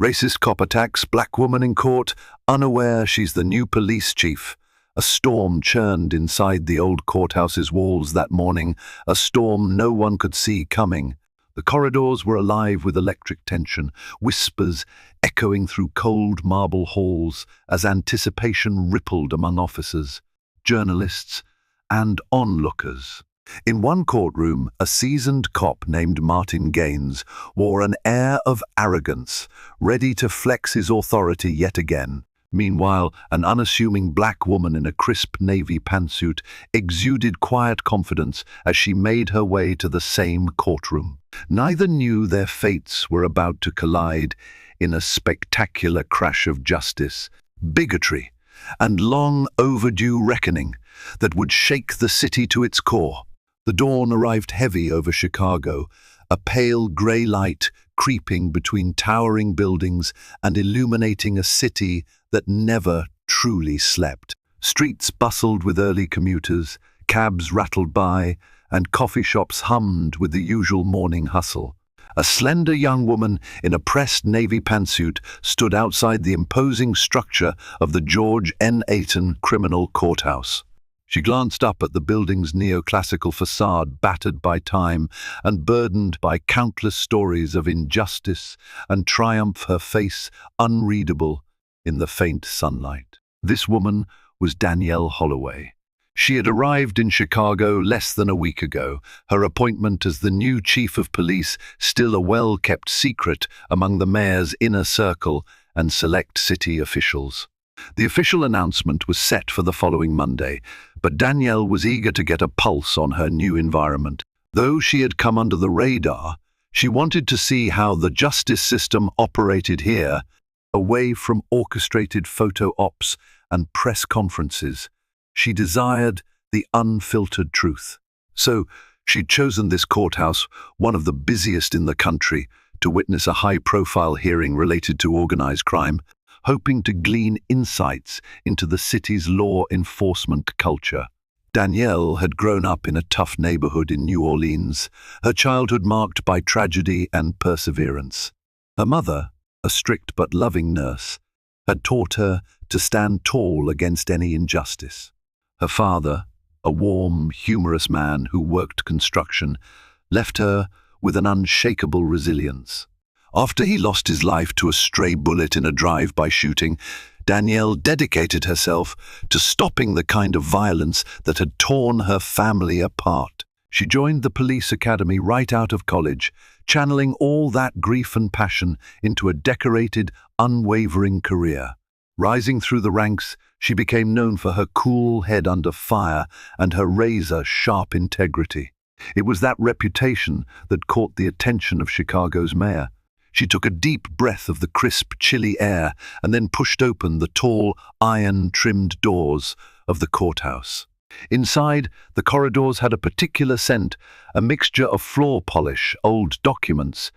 Racist cop attacks black woman in court, unaware she's the new police chief. A storm churned inside the old courthouse's walls that morning, a storm no one could see coming. The corridors were alive with electric tension, whispers echoing through cold marble halls as anticipation rippled among officers, journalists, and onlookers. In one courtroom, a seasoned cop named Martin Gaines wore an air of arrogance, ready to flex his authority yet again. Meanwhile, an unassuming black woman in a crisp navy pantsuit exuded quiet confidence as she made her way to the same courtroom. Neither knew their fates were about to collide in a spectacular crash of justice, bigotry, and long overdue reckoning that would shake the city to its core. The dawn arrived heavy over Chicago, a pale grey light creeping between towering buildings and illuminating a city that never truly slept. Streets bustled with early commuters, cabs rattled by, and coffee shops hummed with the usual morning hustle. A slender young woman in a pressed navy pantsuit stood outside the imposing structure of the George N. Ayton Criminal Courthouse. She glanced up at the building's neoclassical facade, battered by time and burdened by countless stories of injustice and triumph, her face unreadable in the faint sunlight. This woman was Danielle Holloway. She had arrived in Chicago less than a week ago, her appointment as the new chief of police still a well-kept secret among the mayor's inner circle and select city officials. The official announcement was set for the following Monday, but Danielle was eager to get a pulse on her new environment. Though she had come under the radar, she wanted to see how the justice system operated here, away from orchestrated photo ops and press conferences. She desired the unfiltered truth. So she'd chosen this courthouse, one of the busiest in the country, to witness a high-profile hearing related to organized crime, hoping to glean insights into the city's law enforcement culture. Danielle had grown up in a tough neighborhood in New Orleans, her childhood marked by tragedy and perseverance. Her mother, a strict but loving nurse, had taught her to stand tall against any injustice. Her father, a warm, humorous man who worked construction, left her with an unshakable resilience. After he lost his life to a stray bullet in a drive-by shooting, Danielle dedicated herself to stopping the kind of violence that had torn her family apart. She joined the police academy right out of college, channeling all that grief and passion into a decorated, unwavering career. Rising through the ranks, she became known for her cool head under fire and her razor-sharp integrity. It was that reputation that caught the attention of Chicago's mayor. She took a deep breath of the crisp, chilly air and then pushed open the tall, iron-trimmed doors of the courthouse. Inside, the corridors had a particular scent, a mixture of floor polish, old documents,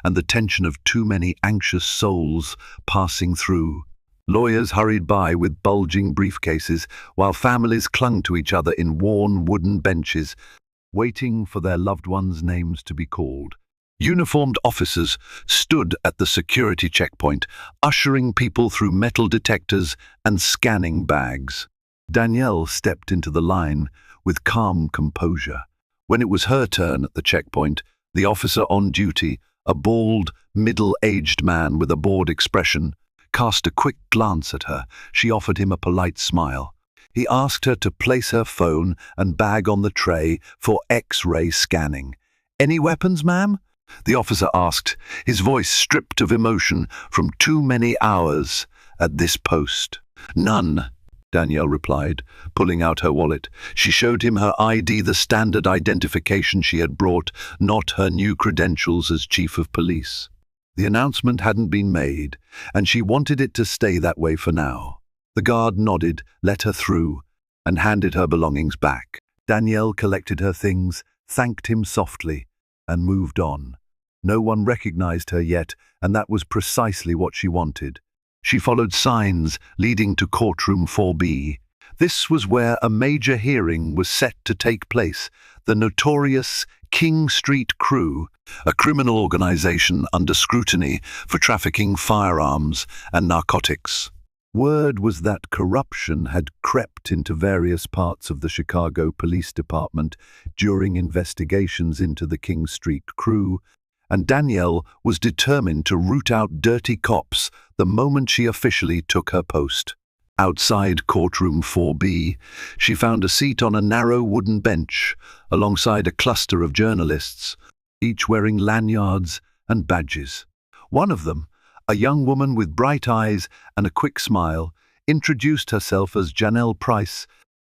and the tension of too many anxious souls passing through. Lawyers hurried by with bulging briefcases, while families clung to each other in worn wooden benches, waiting for their loved ones' names to be called. Uniformed officers stood at the security checkpoint, ushering people through metal detectors and scanning bags. Danielle stepped into the line with calm composure. When it was her turn at the checkpoint, the officer on duty, a bald, middle-aged man with a bored expression, cast a quick glance at her. She offered him a polite smile. He asked her to place her phone and bag on the tray for X-ray scanning. "Any weapons, ma'am?" the officer asked, his voice stripped of emotion from too many hours at this post. "None," Danielle replied, pulling out her wallet. She showed him her ID, the standard identification she had brought, not her new credentials as chief of police. The announcement hadn't been made, and she wanted it to stay that way for now. The guard nodded, let her through, and handed her belongings back. Danielle collected her things, thanked him softly, and moved on. No one recognized her yet, and that was precisely what she wanted. She followed signs leading to courtroom 4B. This was where a major hearing was set to take place, the notorious King Street Crew, a criminal organization under scrutiny for trafficking firearms and narcotics. Word was that corruption had crept into various parts of the Chicago Police Department during investigations into the King Street Crew, and Danielle was determined to root out dirty cops the moment she officially took her post. Outside courtroom 4B, she found a seat on a narrow wooden bench alongside a cluster of journalists, each wearing lanyards and badges. One of them, a young woman with bright eyes and a quick smile, introduced herself as Janelle Price,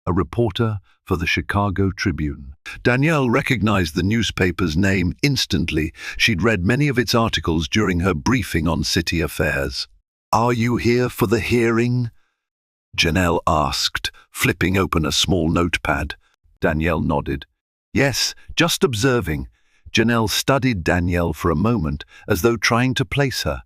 a reporter for the Chicago Tribune. Danielle recognized the newspaper's name instantly. She'd read many of its articles during her briefing on city affairs. "Are you here for the hearing?" Janelle asked, flipping open a small notepad. Danielle nodded. "Yes, just observing." Janelle studied Danielle for a moment, as though trying to place her.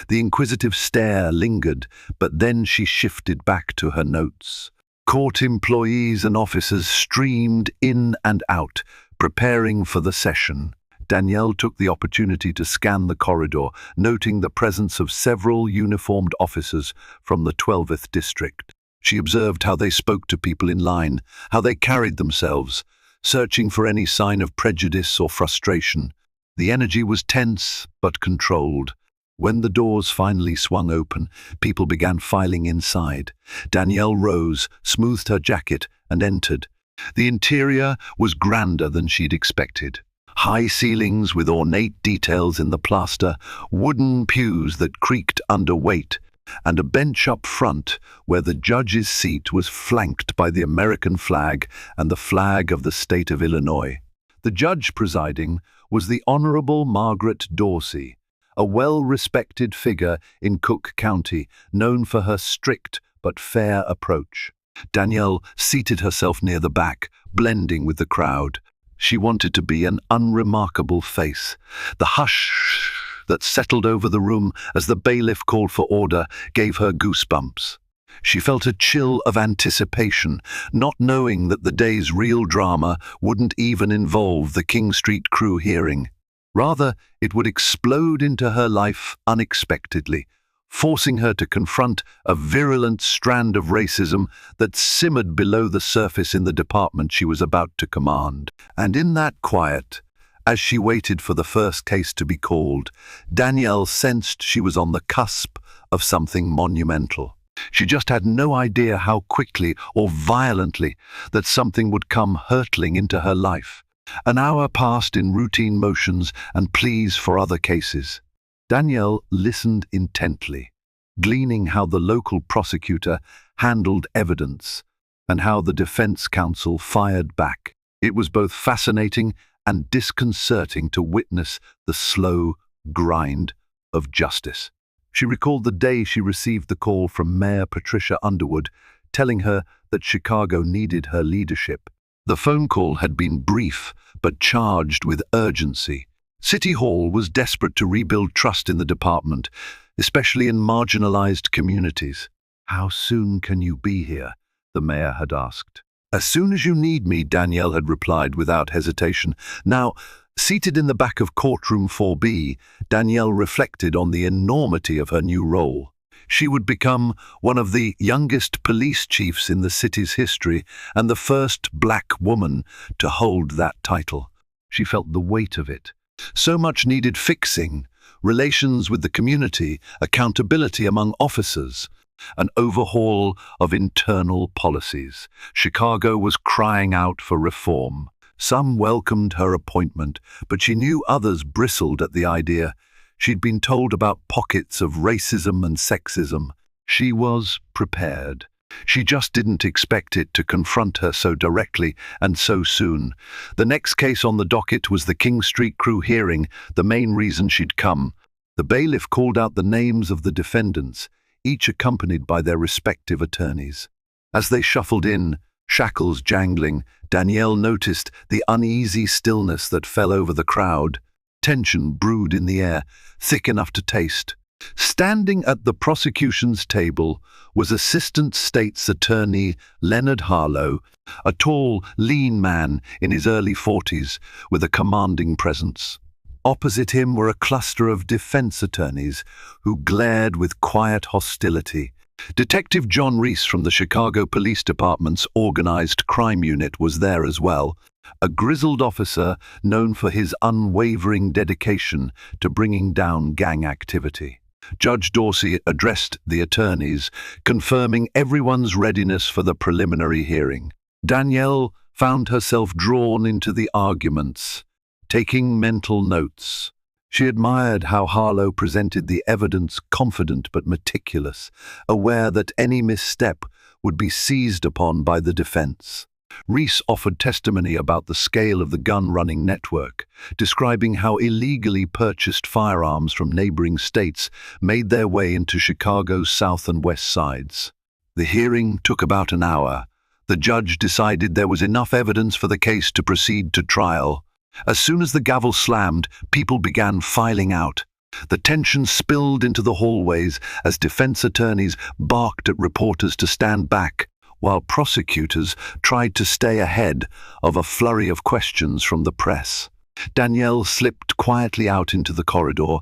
The inquisitive stare lingered, but then she shifted back to her notes. Court employees and officers streamed in and out, preparing for the session. Danielle took the opportunity to scan the corridor, noting the presence of several uniformed officers from the 12th District. She observed how they spoke to people in line, how they carried themselves, searching for any sign of prejudice or frustration. The energy was tense but controlled. When the doors finally swung open, people began filing inside. Danielle rose, smoothed her jacket, and entered. The interior was grander than she'd expected. High ceilings with ornate details in the plaster, wooden pews that creaked under weight, and a bench up front where the judge's seat was flanked by the American flag and the flag of the state of Illinois. The judge presiding was the Honorable Margaret Dorsey, a well-respected figure in Cook County, known for her strict but fair approach. Danielle seated herself near the back, blending with the crowd. She wanted to be an unremarkable face. The hush that settled over the room as the bailiff called for order gave her goosebumps. She felt a chill of anticipation, not knowing that the day's real drama wouldn't even involve the King Street Crew hearing. Rather, it would explode into her life unexpectedly, forcing her to confront a virulent strand of racism that simmered below the surface in the department she was about to command. And in that quiet, as she waited for the first case to be called, Danielle sensed she was on the cusp of something monumental. She just had no idea how quickly or violently that something would come hurtling into her life. An hour passed in routine motions and pleas for other cases. Danielle listened intently, gleaning how the local prosecutor handled evidence and how the defense counsel fired back. It was both fascinating and disconcerting to witness the slow grind of justice. She recalled the day she received the call from Mayor Patricia Underwood, telling her that Chicago needed her leadership. The phone call had been brief, but charged with urgency. City Hall was desperate to rebuild trust in the department, especially in marginalized communities. "How soon can you be here?" the mayor had asked. "As soon as you need me," Danielle had replied without hesitation. Now, seated in the back of courtroom 4B, Danielle reflected on the enormity of her new role. She would become one of the youngest police chiefs in the city's history and the first black woman to hold that title. She felt the weight of it. So much needed fixing: relations with the community, accountability among officers, an overhaul of internal policies. Chicago was crying out for reform. Some welcomed her appointment, but she knew others bristled at the idea. She'd been told about pockets of racism and sexism. She was prepared. She just didn't expect it to confront her so directly and so soon. The next case on the docket was the King Street Crew hearing, the main reason she'd come. The bailiff called out the names of the defendants, each accompanied by their respective attorneys. As they shuffled in, shackles jangling, Danielle noticed the uneasy stillness that fell over the crowd. Tension brewed in the air, thick enough to taste. Standing at the prosecution's table was Assistant State's Attorney Leonard Harlow, a tall, lean man in his early 40s with a commanding presence. Opposite him were a cluster of defense attorneys who glared with quiet hostility. Detective John Reese from the Chicago Police Department's Organized Crime Unit was there as well, a grizzled officer known for his unwavering dedication to bringing down gang activity. Judge Dorsey addressed the attorneys, confirming everyone's readiness for the preliminary hearing. Danielle found herself drawn into the arguments, taking mental notes. She admired how Harlow presented the evidence, confident but meticulous, aware that any misstep would be seized upon by the defense. Reese offered testimony about the scale of the gun-running network, describing how illegally purchased firearms from neighboring states made their way into Chicago's south and west sides. The hearing took about an hour. The judge decided there was enough evidence for the case to proceed to trial. As soon as the gavel slammed, people began filing out. The tension spilled into the hallways as defense attorneys barked at reporters to stand back, while prosecutors tried to stay ahead of a flurry of questions from the press. Danielle slipped quietly out into the corridor,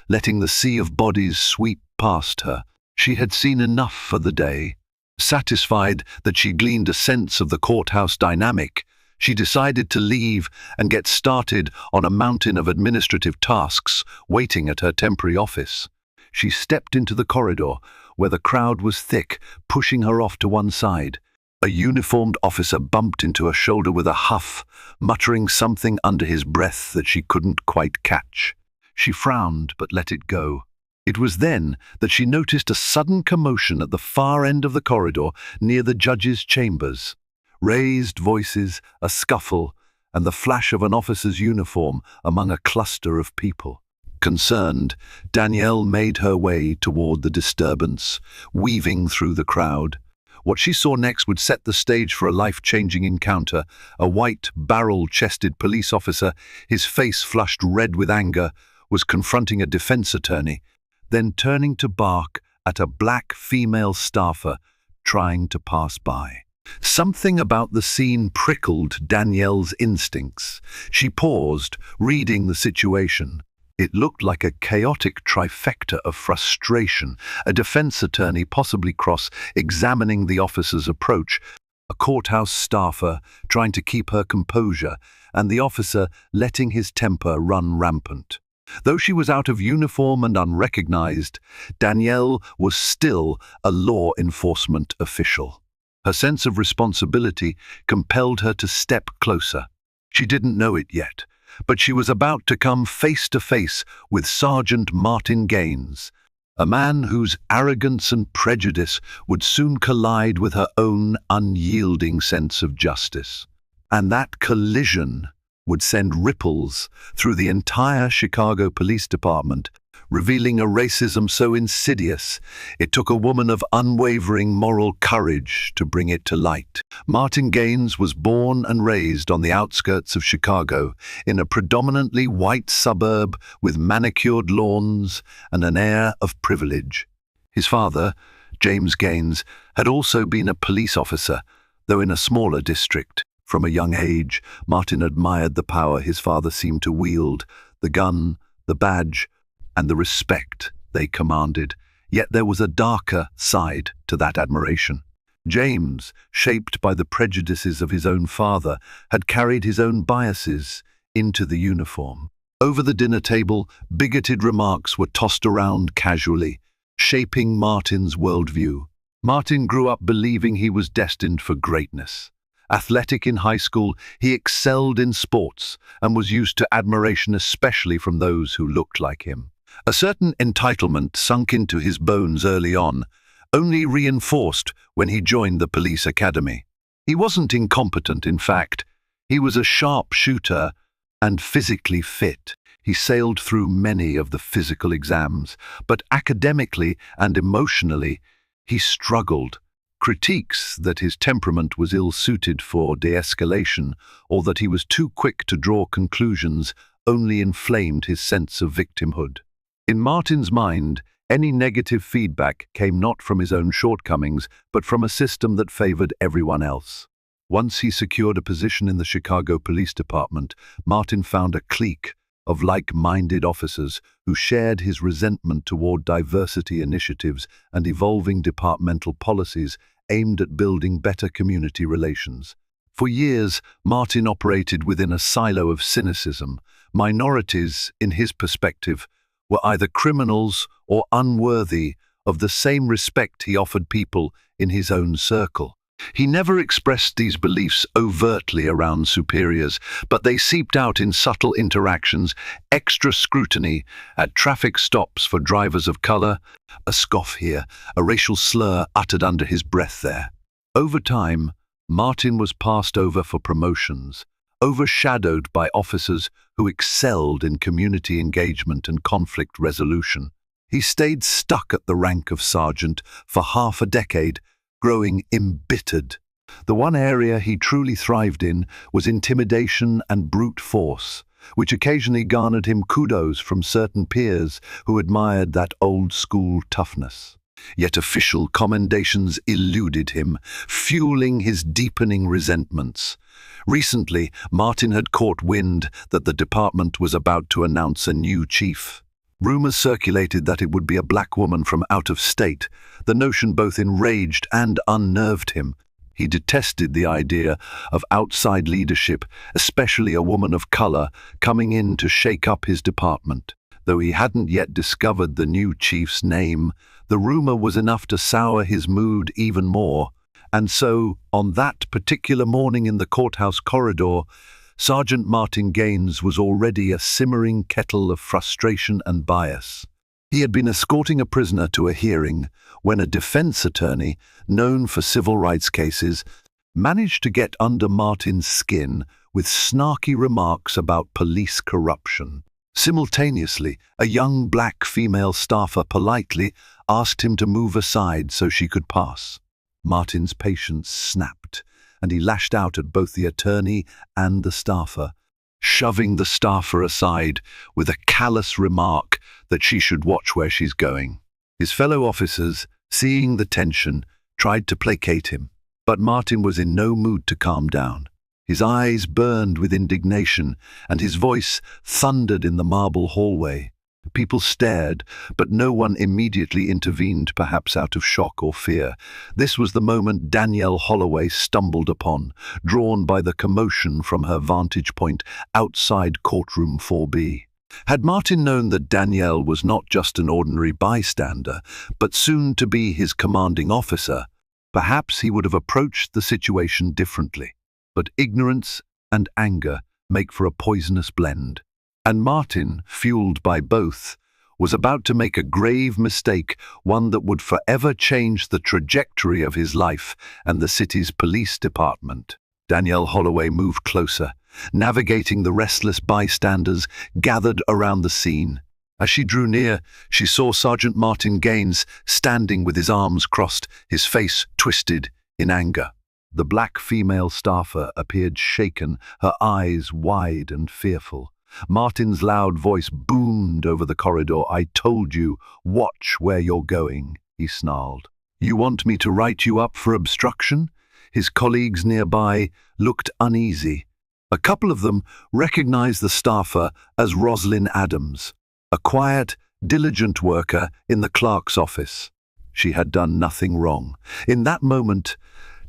letting the sea of bodies sweep past her. She had seen enough for the day. Satisfied that she gleaned a sense of the courthouse dynamic, she decided to leave and get started on a mountain of administrative tasks waiting at her temporary office. She stepped into the corridor, where the crowd was thick, pushing her off to one side. A uniformed officer bumped into her shoulder with a huff, muttering something under his breath that she couldn't quite catch. She frowned but let it go. It was then that she noticed a sudden commotion at the far end of the corridor near the judge's chambers. Raised voices, a scuffle, and the flash of an officer's uniform among a cluster of people. Concerned, Danielle made her way toward the disturbance, weaving through the crowd. What she saw next would set the stage for a life-changing encounter. A white, barrel-chested police officer, his face flushed red with anger, was confronting a defense attorney, then turning to bark at a black female staffer trying to pass by. Something about the scene prickled Danielle's instincts. She paused, reading the situation. It looked like a chaotic trifecta of frustration, a defense attorney possibly cross-examining the officer's approach, a courthouse staffer trying to keep her composure, and the officer letting his temper run rampant. Though she was out of uniform and unrecognized, Danielle was still a law enforcement official. Her sense of responsibility compelled her to step closer. She didn't know it yet, but she was about to come face to face with Sergeant Martin Gaines, a man whose arrogance and prejudice would soon collide with her own unyielding sense of justice. And that collision would send ripples through the entire Chicago Police Department, revealing a racism so insidious it took a woman of unwavering moral courage to bring it to light. Martin Gaines was born and raised on the outskirts of Chicago, in a predominantly white suburb with manicured lawns and an air of privilege. His father, James Gaines, had also been a police officer, though in a smaller district. From a young age, Martin admired the power his father seemed to wield, the gun, the badge, and the respect they commanded. Yet there was a darker side to that admiration. James, shaped by the prejudices of his own father, had carried his own biases into the uniform. Over the dinner table, bigoted remarks were tossed around casually, shaping Martin's worldview. Martin grew up believing he was destined for greatness. Athletic in high school, he excelled in sports and was used to admiration, especially from those who looked like him. A certain entitlement sunk into his bones early on, only reinforced when he joined the police academy. He wasn't incompetent, in fact. He was a sharp shooter and physically fit. He sailed through many of the physical exams, but academically and emotionally, he struggled. Critiques that his temperament was ill-suited for de-escalation or that he was too quick to draw conclusions only inflamed his sense of victimhood. In Martin's mind, Any negative feedback came not from his own shortcomings, but from a system that favored everyone else. Once he secured a position in the Chicago Police Department, Martin found a clique of like-minded officers who shared his resentment toward diversity initiatives and evolving departmental policies aimed at building better community relations. For years, Martin operated within a silo of cynicism. Minorities, in his perspective, were either criminals or unworthy of the same respect he offered people in his own circle. He never expressed these beliefs overtly around superiors, but they seeped out in subtle interactions, extra scrutiny at traffic stops for drivers of color, a scoff here, a racial slur uttered under his breath there. Over time, Martin was passed over for promotions, overshadowed by officers who excelled in community engagement and conflict resolution. He stayed stuck at the rank of sergeant for half a decade, growing embittered. The one area he truly thrived in was intimidation and brute force, which occasionally garnered him kudos from certain peers who admired that old-school toughness. Yet official commendations eluded him, fueling his deepening resentments. Recently, Martin had caught wind that the department was about to announce a new chief. Rumors circulated that it would be a black woman from out of state. The notion both enraged and unnerved him. He detested the idea of outside leadership, especially a woman of color, coming in to shake up his department. Though he hadn't yet discovered the new chief's name, the rumor was enough to sour his mood even more. And so, on that particular morning in the courthouse corridor, Sergeant Martin Gaines was already a simmering kettle of frustration and bias. He had been escorting a prisoner to a hearing when a defense attorney, known for civil rights cases, managed to get under Martin's skin with snarky remarks about police corruption. Simultaneously, a young black female staffer politely asked him to move aside so she could pass. Martin's patience snapped, and he lashed out at both the attorney and the staffer, shoving the staffer aside with a callous remark that she should watch where she's going. His fellow officers, seeing the tension, tried to placate him, but Martin was in no mood to calm down. His eyes burned with indignation, and his voice thundered in the marble hallway. People stared, but no one immediately intervened, perhaps out of shock or fear. This was the moment Danielle Holloway stumbled upon, drawn by the commotion from her vantage point outside courtroom 4B. Had Martin known that Danielle was not just an ordinary bystander, but soon to be his commanding officer, perhaps he would have approached the situation differently. But ignorance and anger make for a poisonous blend. And Martin, fueled by both, was about to make a grave mistake, one that would forever change the trajectory of his life and the city's police department. Danielle Holloway moved closer, navigating the restless bystanders gathered around the scene. As she drew near, she saw Sergeant Martin Gaines standing with his arms crossed, his face twisted in anger. The black female staffer appeared shaken, her eyes wide and fearful. Martin's loud voice boomed over the corridor. "I told you, watch where you're going," he snarled. "You want me to write you up for obstruction?" His colleagues nearby looked uneasy. A couple of them recognized the staffer as Rosalind Adams, a quiet, diligent worker in the clerk's office. She had done nothing wrong. In that moment,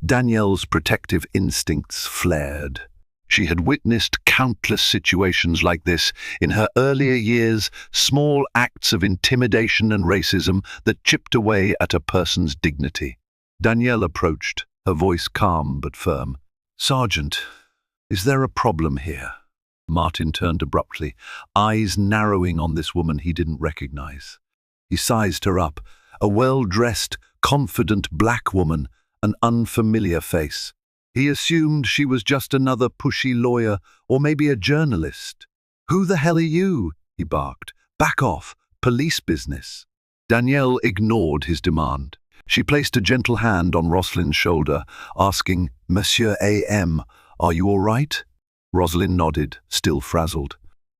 Danielle's protective instincts flared. She had witnessed countless situations like this in her earlier years, small acts of intimidation and racism that chipped away at a person's dignity. Danielle approached, her voice calm but firm. "Sergeant, is there a problem here?" Martin turned abruptly, eyes narrowing on this woman he didn't recognize. He sized her up, a well-dressed, confident black woman, an unfamiliar face. He assumed she was just another pushy lawyer or maybe a journalist. "Who the hell are you?" he barked. "Back off. Police business." Danielle ignored his demand. She placed a gentle hand on Rosalind's shoulder, asking, "Monsieur A.M., are you all right?" Rosalind nodded, still frazzled.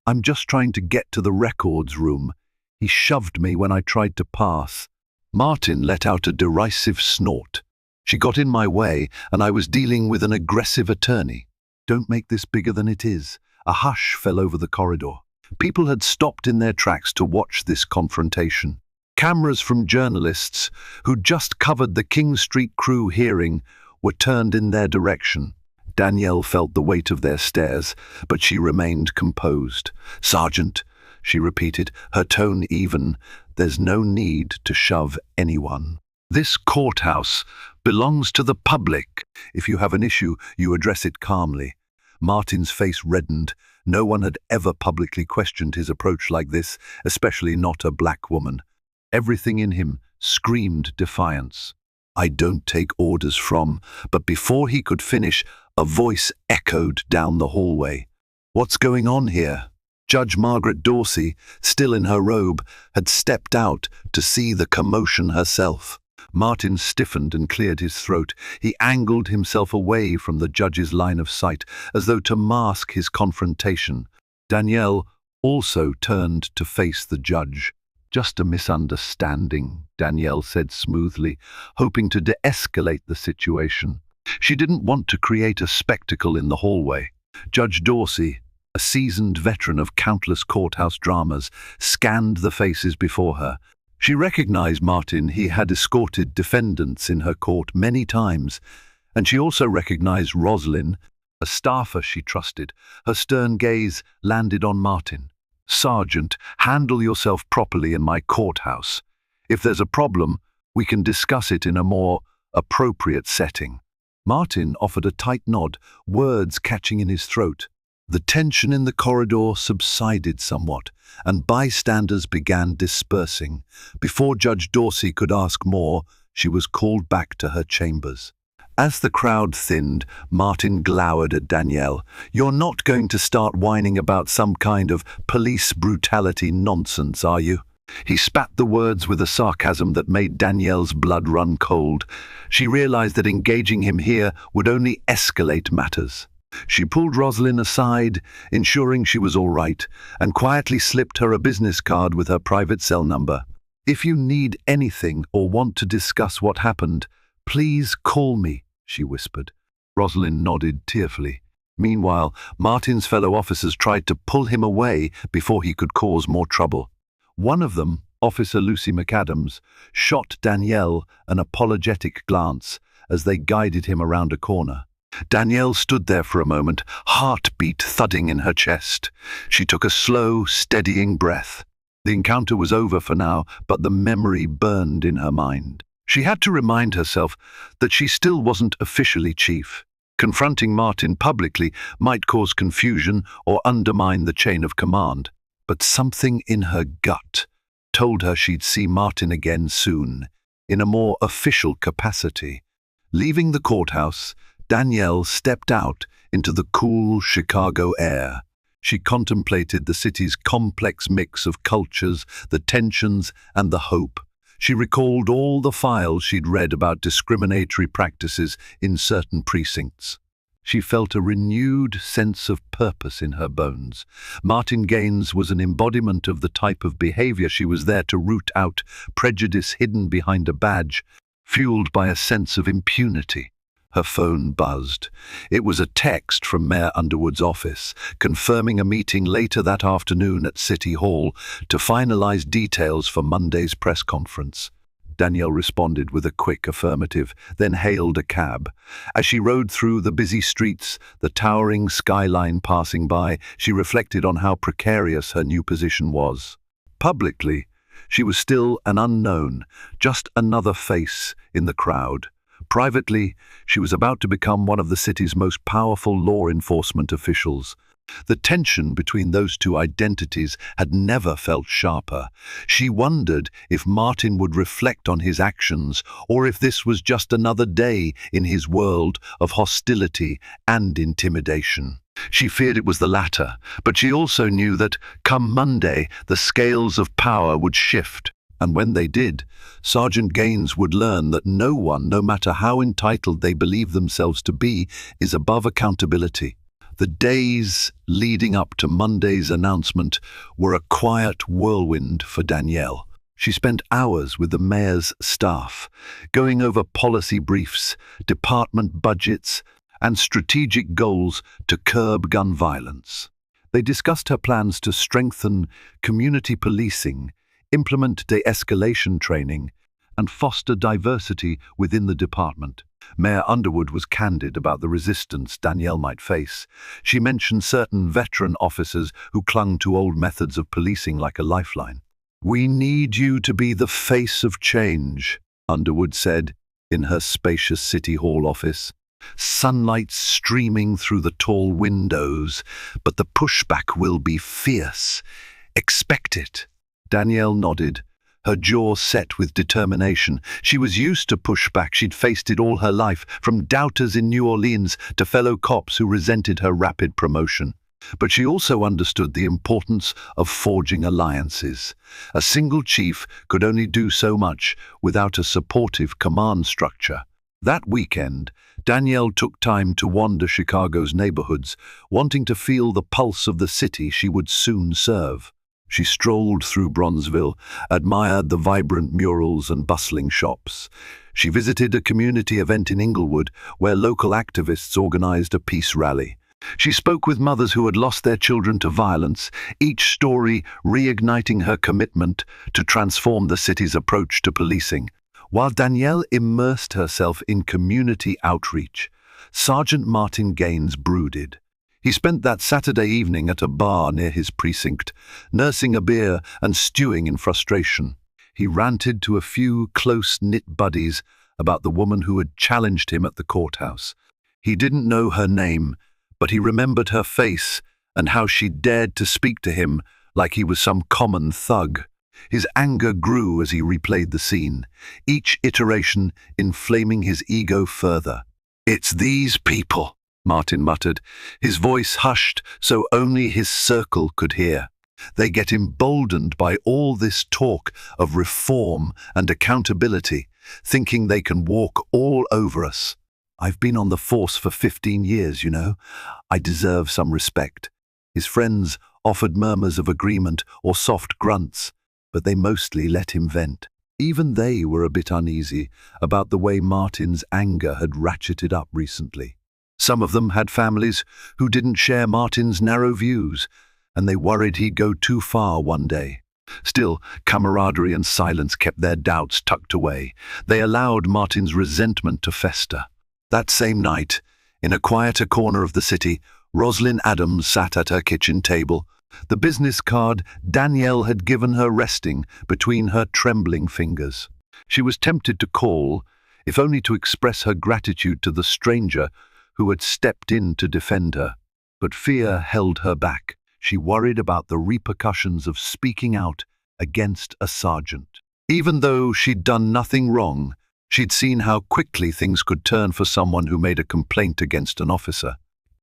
"I'm just trying to get to the records room." He shoved me when I tried to pass. Martin let out a derisive snort. She got in my way, and I was dealing with an aggressive attorney. Don't make this bigger than it is. A hush fell over the corridor. People had stopped in their tracks to watch this confrontation. Cameras from journalists who'd just covered the King Street Crew hearing were turned in their direction. Danielle felt the weight of their stares, but she remained composed. "Sergeant," she repeated, her tone even, "there's no need to shove anyone. This courthouse belongs to the public. If you have an issue, you address it calmly." Martin's face reddened. No one had ever publicly questioned his approach like this, especially not a black woman. Everything in him screamed defiance. "I don't take orders from," but before he could finish, a voice echoed down the hallway. "What's going on here?" Judge Margaret Dorsey, still in her robe, had stepped out to see the commotion herself. Martin stiffened and cleared his throat. He angled himself away from the judge's line of sight, as though to mask his confrontation. Danielle also turned to face the judge. "Just a misunderstanding," Danielle said smoothly, hoping to de-escalate the situation. She didn't want to create a spectacle in the hallway. Judge Dorsey, a seasoned veteran of countless courthouse dramas, scanned the faces before her. She recognized Martin. He had escorted defendants in her court many times, and she also recognized Rosalind, a staffer she trusted. Her stern gaze landed on Martin. "Sergeant, handle yourself properly in my courthouse. If there's a problem, we can discuss it in a more appropriate setting." Martin offered a tight nod, words catching in his throat. The tension in the corridor subsided somewhat, and bystanders began dispersing. Before Judge Dorsey could ask more, she was called back to her chambers. As the crowd thinned, Martin glowered at Danielle. "You're not going to start whining about some kind of police brutality nonsense, are you?" He spat the words with a sarcasm that made Danielle's blood run cold. She realized that engaging him here would only escalate matters. She pulled Rosalind aside, ensuring she was all right, and quietly slipped her a business card with her private cell number. "If you need anything or want to discuss what happened, please call me," she whispered. Rosalind nodded tearfully. Meanwhile, Martin's fellow officers tried to pull him away before he could cause more trouble. One of them, Officer Lucy McAdams, shot Danielle an apologetic glance as they guided him around a corner. Danielle stood there for a moment, heartbeat thudding in her chest. She took a slow, steadying breath. The encounter was over for now, but the memory burned in her mind. She had to remind herself that she still wasn't officially chief. Confronting Martin publicly might cause confusion or undermine the chain of command, but something in her gut told her she'd see Martin again soon, in a more official capacity. Leaving the courthouse, Danielle stepped out into the cool Chicago air. She contemplated the city's complex mix of cultures, the tensions, and the hope. She recalled all the files she'd read about discriminatory practices in certain precincts. She felt a renewed sense of purpose in her bones. Martin Gaines was an embodiment of the type of behavior she was there to root out, prejudice hidden behind a badge, fueled by a sense of impunity. Her phone buzzed. It was a text from Mayor Underwood's office, confirming a meeting later that afternoon at City Hall to finalize details for Monday's press conference. Danielle responded with a quick affirmative, then hailed a cab. As she rode through the busy streets, the towering skyline passing by, she reflected on how precarious her new position was. Publicly, she was still an unknown, just another face in the crowd. Privately, she was about to become one of the city's most powerful law enforcement officials. The tension between those two identities had never felt sharper. She wondered if Martin would reflect on his actions, or if this was just another day in his world of hostility and intimidation. She feared it was the latter, but she also knew that, come Monday, the scales of power would shift. And when they did, Sergeant Gaines would learn that no one, no matter how entitled they believe themselves to be, is above accountability. The days leading up to Monday's announcement were a quiet whirlwind for Danielle. She spent hours with the mayor's staff, going over policy briefs, department budgets, and strategic goals to curb gun violence. They discussed her plans to strengthen community policing, implement de-escalation training, and foster diversity within the department. Mayor Underwood was candid about the resistance Danielle might face. She mentioned certain veteran officers who clung to old methods of policing like a lifeline. "We need you to be the face of change," Underwood said in her spacious City Hall office. Sunlight streaming through the tall windows, but the pushback will be fierce. Expect it. Danielle nodded, her jaw set with determination. She was used to pushback. She'd faced it all her life, from doubters in New Orleans to fellow cops who resented her rapid promotion. But she also understood the importance of forging alliances. A single chief could only do so much without a supportive command structure. That weekend, Danielle took time to wander Chicago's neighborhoods, wanting to feel the pulse of the city she would soon serve. She strolled through Bronzeville, admired the vibrant murals and bustling shops. She visited a community event in Inglewood, where local activists organized a peace rally. She spoke with mothers who had lost their children to violence, each story reigniting her commitment to transform the city's approach to policing. While Danielle immersed herself in community outreach, Sergeant Martin Gaines brooded. He spent that Saturday evening at a bar near his precinct, nursing a beer and stewing in frustration. He ranted to a few close-knit buddies about the woman who had challenged him at the courthouse. He didn't know her name, but he remembered her face and how she dared to speak to him like he was some common thug. His anger grew as he replayed the scene, each iteration inflaming his ego further. "It's these people," Martin muttered, his voice hushed so only his circle could hear. "They get emboldened by all this talk of reform and accountability, thinking they can walk all over us. I've been on the force for 15 years, you know. I deserve some respect." His friends offered murmurs of agreement or soft grunts, but they mostly let him vent. Even they were a bit uneasy about the way Martin's anger had ratcheted up recently. Some of them had families who didn't share Martin's narrow views, and they worried he'd go too far one day. Still, camaraderie and silence kept their doubts tucked away. They allowed Martin's resentment to fester. That same night, in a quieter corner of the city, Roslyn Adams sat at her kitchen table, the business card Danielle had given her resting between her trembling fingers. She was tempted to call, if only to express her gratitude to the stranger who had stepped in to defend her. But fear held her back. She worried about the repercussions of speaking out against a sergeant. Even though she'd done nothing wrong, she'd seen how quickly things could turn for someone who made a complaint against an officer.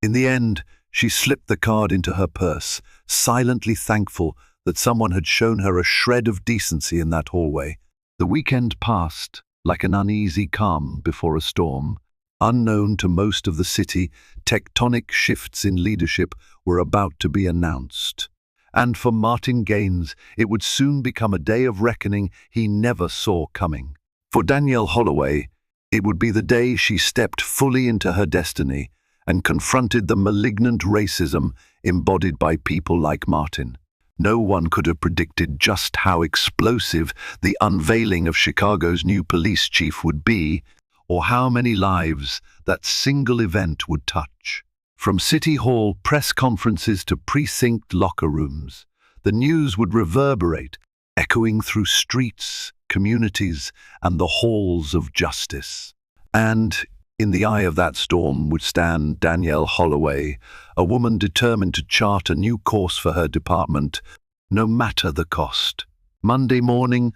In the end, she slipped the card into her purse, silently thankful that someone had shown her a shred of decency in that hallway. The weekend passed like an uneasy calm before a storm. Unknown to most of the city, tectonic shifts in leadership were about to be announced. And for Martin Gaines, it would soon become a day of reckoning he never saw coming. For Danielle Holloway, it would be the day she stepped fully into her destiny and confronted the malignant racism embodied by people like Martin. No one could have predicted just how explosive the unveiling of Chicago's new police chief would be, or how many lives that single event would touch. From City Hall press conferences to precinct locker rooms, the news would reverberate, echoing through streets, communities, and the halls of justice. And in the eye of that storm would stand Danielle Holloway, a woman determined to chart a new course for her department, no matter the cost. Monday morning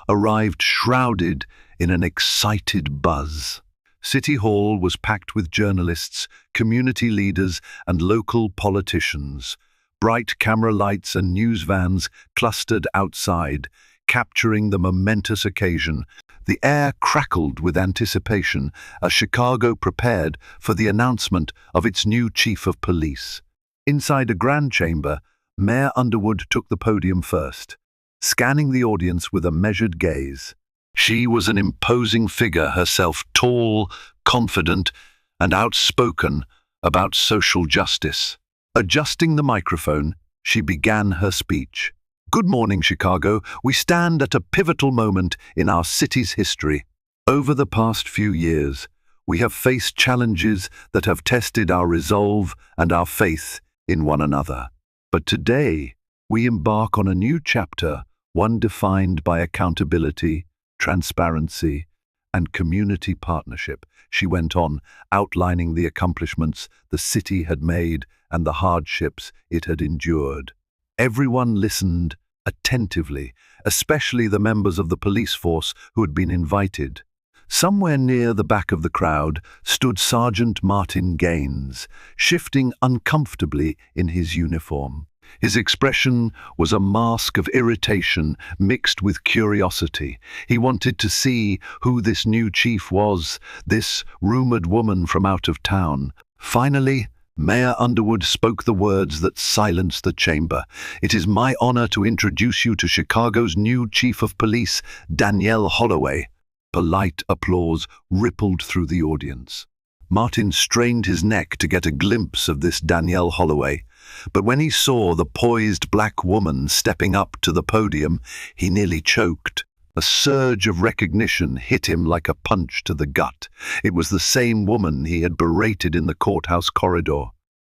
arrived shrouded in an excited buzz. City Hall was packed with journalists, community leaders, and local politicians. Bright camera lights and news vans clustered outside, capturing the momentous occasion. The air crackled with anticipation as Chicago prepared for the announcement of its new chief of police. Inside a grand chamber, Mayor Underwood took the podium first, scanning the audience with a measured gaze. She was an imposing figure herself, tall, confident, and outspoken about social justice. Adjusting the microphone, she began her speech. Good morning, Chicago. We stand at a pivotal moment in our city's history. Over the past few years, we have faced challenges that have tested our resolve and our faith in one another. But today, we embark on a new chapter, one defined by accountability, transparency, and community partnership. She went on, outlining the accomplishments the city had made and the hardships it had endured. Everyone listened attentively, especially the members of the police force who had been invited. Somewhere near the back of the crowd stood Sergeant Martin Gaines, shifting uncomfortably in his uniform. His expression was a mask of irritation mixed with curiosity. He wanted to see who this new chief was, this rumored woman from out of town. Finally, Mayor Underwood spoke the words that silenced the chamber. It is my honor to introduce you to Chicago's new chief of police, Danielle Holloway. Polite applause rippled through the audience. Martin strained his neck to get a glimpse of this Danielle Holloway, but when he saw the poised black woman stepping up to the podium, he nearly choked. A surge of recognition hit him like a punch to the gut. It was the same woman he had berated in the courthouse corridor,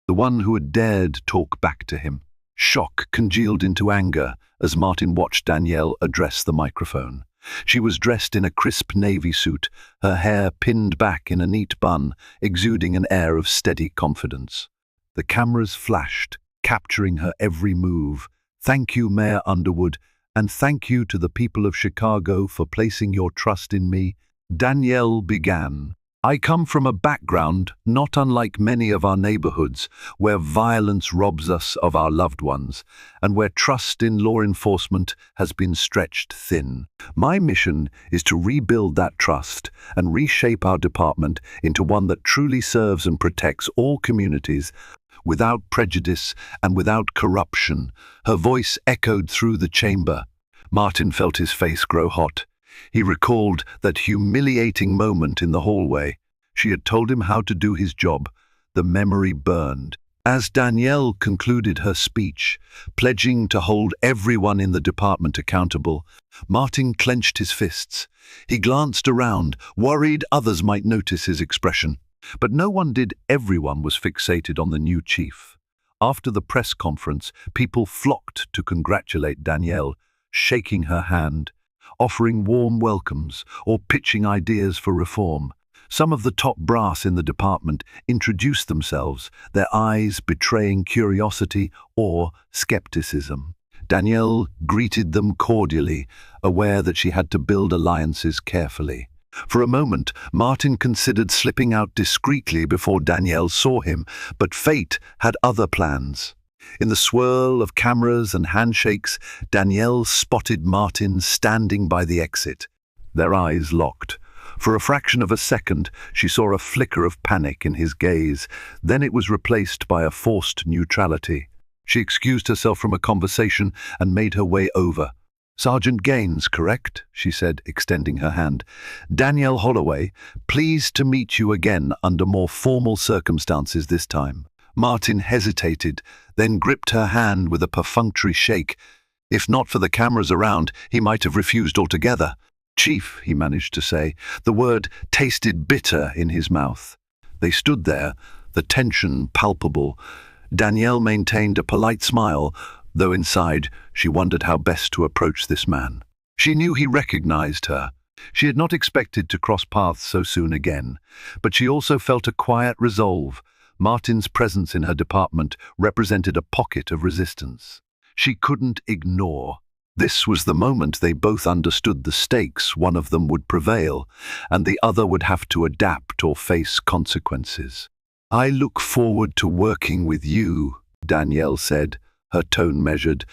the one who had dared talk back to him. Shock congealed into anger as Martin watched Danielle address the microphone. She was dressed in a crisp navy suit, her hair pinned back in a neat bun, exuding an air of steady confidence. The cameras flashed, capturing her every move. Thank you, Mayor Underwood, and thank you to the people of Chicago for placing your trust in me. Danielle began. I come from a background not unlike many of our neighborhoods, where violence robs us of our loved ones, and where trust in law enforcement has been stretched thin. My mission is to rebuild that trust and reshape our department into one that truly serves and protects all communities, without prejudice and without corruption. Her voice echoed through the chamber. Martin felt his face grow hot. He recalled that humiliating moment in the hallway. She had told him how to do his job. The memory burned. As Danielle concluded her speech, pledging to hold everyone in the department accountable, Martin clenched his fists. He glanced around, worried others might notice his expression. But no one did. Everyone was fixated on the new chief. After the press conference, people flocked to congratulate Danielle, shaking her hand, offering warm welcomes, or pitching ideas for reform. Some of the top brass in the department introduced themselves, their eyes betraying curiosity or skepticism. Danielle greeted them cordially, aware that she had to build alliances carefully. For a moment, Martin considered slipping out discreetly before Danielle saw him, but fate had other plans. In the swirl of cameras and handshakes, Danielle spotted Martin standing by the exit. Their eyes locked. For a fraction of a second, she saw a flicker of panic in his gaze. Then it was replaced by a forced neutrality. She excused herself from a conversation and made her way over. Sergeant Gaines, correct? She said, extending her hand. Danielle Holloway, pleased to meet you again under more formal circumstances this time. Martin hesitated, then gripped her hand with a perfunctory shake. If not for the cameras around, he might have refused altogether. Chief, he managed to say. The word tasted bitter in his mouth. They stood there, the tension palpable. Danielle maintained a polite smile, though inside she wondered how best to approach this man. She knew he recognized her. She had not expected to cross paths so soon again, but she also felt a quiet resolve. Martin's presence in her department represented a pocket of resistance. She couldn't ignore. This was the moment they both understood the stakes. One of them would prevail, and the other would have to adapt or face consequences. I look forward to working with you, Danielle said, her tone measured.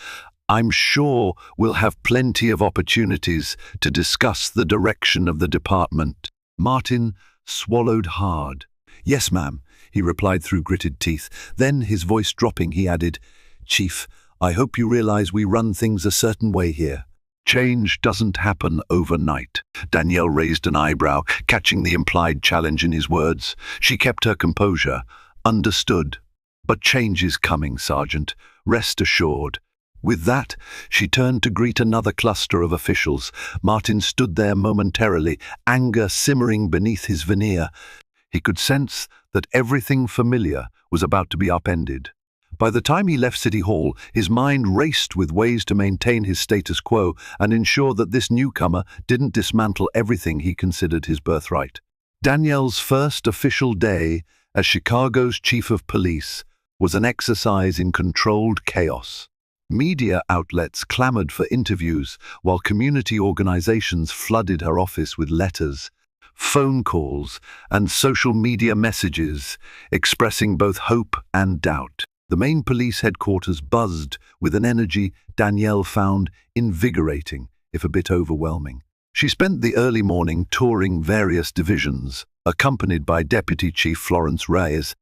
I'm sure we'll have plenty of opportunities to discuss the direction of the department. Martin swallowed hard. Yes, ma'am, he replied through gritted teeth. Then, his voice dropping, he added, Chief, I hope you realize we run things a certain way here. Change doesn't happen overnight. Danielle raised an eyebrow, catching the implied challenge in his words. She kept her composure. Understood. But change is coming, Sergeant. Rest assured. With that, she turned to greet another cluster of officials. Martin stood there momentarily, anger simmering beneath his veneer. He could sense that everything familiar was about to be upended. By the time he left City Hall, his mind raced with ways to maintain his status quo and ensure that this newcomer didn't dismantle everything he considered his birthright. Danielle's first official day as Chicago's chief of police was an exercise in controlled chaos. Media outlets clamored for interviews, while community organizations flooded her office with letters, phone calls, and social media messages expressing both hope and doubt. The main police headquarters buzzed with an energy Danielle found invigorating, if a bit overwhelming. She spent the early morning touring various divisions, accompanied by Deputy Chief Florence Reyes,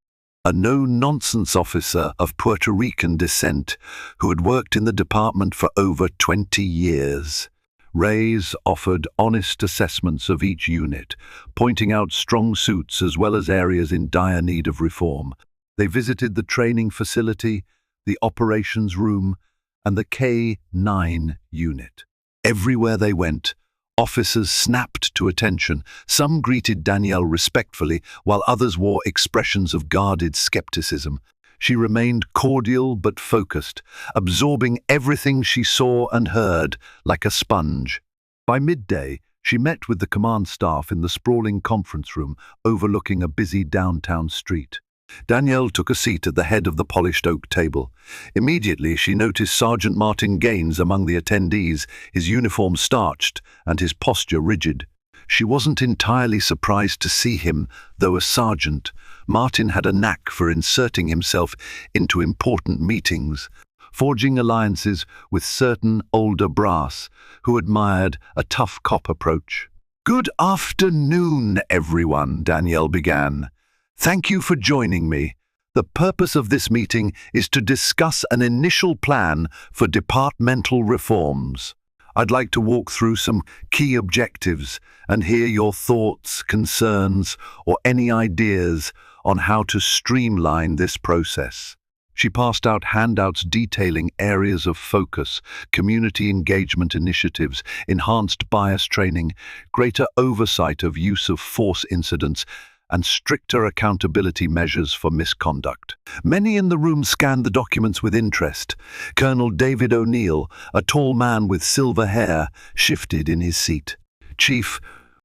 a no-nonsense officer of Puerto Rican descent who had worked in the department for over 20 years. Reyes offered honest assessments of each unit, pointing out strong suits as well as areas in dire need of reform. They visited the training facility, the operations room, and the K-9 unit. Everywhere they went, officers snapped to attention. Some greeted Danielle respectfully, while others wore expressions of guarded skepticism. She remained cordial but focused, absorbing everything she saw and heard like a sponge. By midday, she met with the command staff in the sprawling conference room overlooking a busy downtown street. Danielle took a seat at the head of the polished oak table. Immediately, she noticed Sergeant Martin Gaines among the attendees, his uniform starched and his posture rigid. She wasn't entirely surprised to see him, though a sergeant. Martin had a knack for inserting himself into important meetings, forging alliances with certain older brass who admired a tough cop approach. "Good afternoon, everyone," Danielle began. "Thank you for joining me. The purpose of this meeting is to discuss an initial plan for departmental reforms. I'd like to walk through some key objectives and hear your thoughts, concerns, or any ideas on how to streamline this process." She passed out handouts detailing areas of focus, community engagement initiatives, enhanced bias training, greater oversight of use of force incidents, and stricter accountability measures for misconduct. Many in the room scanned the documents with interest. Colonel David O'Neill, a tall man with silver hair, shifted in his seat. "Chief,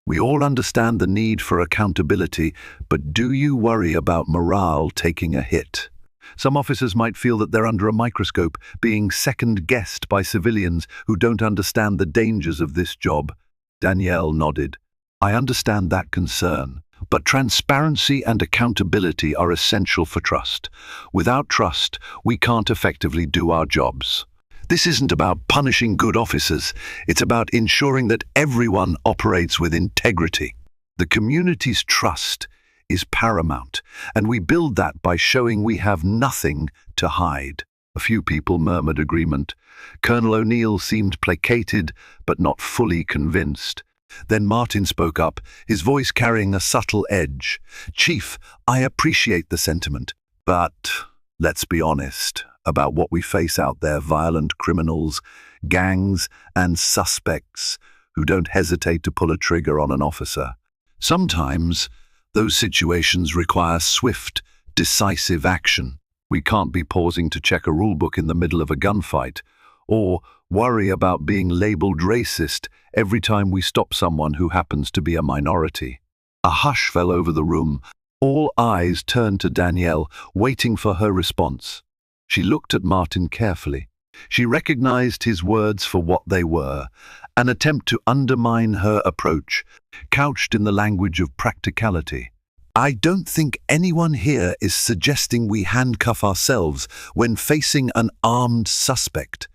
we all understand the need for accountability, but do you worry about morale taking a hit? Some officers might feel that they're under a microscope, being second-guessed by civilians who don't understand the dangers of this job." Danielle nodded. "I understand that concern. But transparency and accountability are essential for trust. Without trust, we can't effectively do our jobs. This isn't about punishing good officers. It's about ensuring that everyone operates with integrity. The community's trust is paramount, and we build that by showing we have nothing to hide." A few people murmured agreement. Colonel O'Neill seemed placated, but not fully convinced. Then Martin spoke up, his voice carrying a subtle edge. "Chief, I appreciate the sentiment, but let's be honest about what we face out there: violent criminals, gangs, and suspects who don't hesitate to pull a trigger on an officer. Sometimes, those situations require swift, decisive action. We can't be pausing to check a rulebook in the middle of a gunfight, or worry about being labeled racist every time we stop someone who happens to be a minority." A hush fell over the room. All eyes turned to Danielle, waiting for her response. She looked at Martin carefully. She recognized his words for what they were, an attempt to undermine her approach, couched in the language of practicality. "I don't think anyone here is suggesting we handcuff ourselves when facing an armed suspect."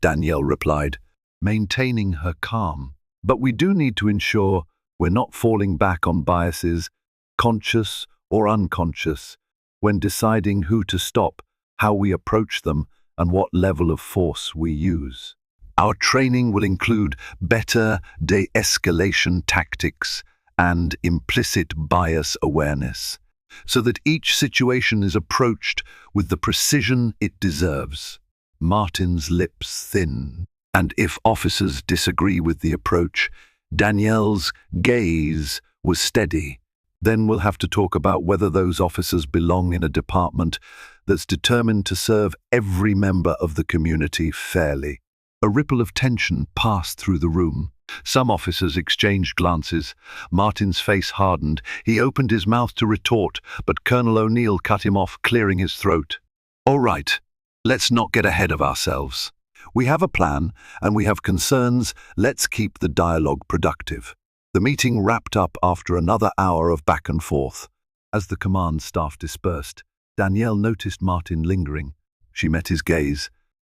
Danielle replied, maintaining her calm. But we do need to ensure we're not falling back on biases, conscious or unconscious, when deciding who to stop, how we approach them, and what level of force we use. Our training will include better de-escalation tactics and implicit bias awareness, so that each situation is approached with the precision it deserves. Martin's lips thinned, and if officers disagree with the approach, Danielle's gaze was steady. Then we'll have to talk about whether those officers belong in a department that's determined to serve every member of the community fairly. A ripple of tension passed through the room. Some officers exchanged glances. Martin's face hardened. He opened his mouth to retort, but Colonel O'Neill cut him off, clearing his throat. All right, let's not get ahead of ourselves. We have a plan, and we have concerns. Let's keep the dialogue productive. The meeting wrapped up after another hour of back and forth. As the command staff dispersed, Danielle noticed Martin lingering. She met his gaze.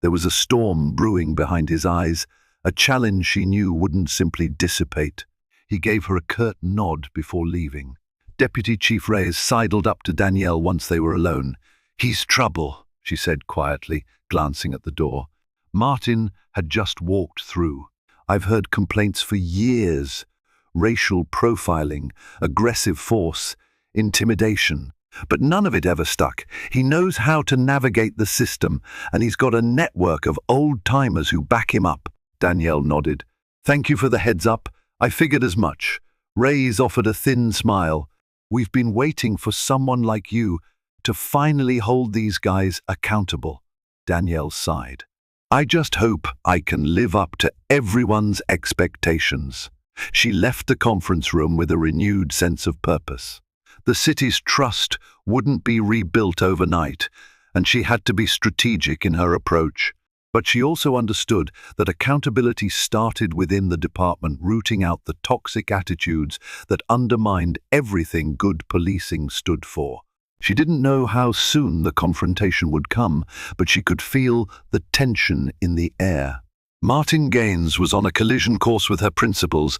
There was a storm brewing behind his eyes, a challenge she knew wouldn't simply dissipate. He gave her a curt nod before leaving. Deputy Chief Reyes sidled up to Danielle once they were alone. "He's trouble," she said quietly, glancing at the door. Martin had just walked through. "I've heard complaints for years. Racial profiling, aggressive force, intimidation. But none of it ever stuck. He knows how to navigate the system, and he's got a network of old-timers who back him up." Danielle nodded. "Thank you for the heads up. I figured as much." Reyes offered a thin smile. "We've been waiting for someone like you to finally hold these guys accountable." Danielle sighed. "I just hope I can live up to everyone's expectations." She left the conference room with a renewed sense of purpose. The city's trust wouldn't be rebuilt overnight, and she had to be strategic in her approach. But she also understood that accountability started within the department, rooting out the toxic attitudes that undermined everything good policing stood for. She didn't know how soon the confrontation would come, but she could feel the tension in the air. Martin Gaines was on a collision course with her principles,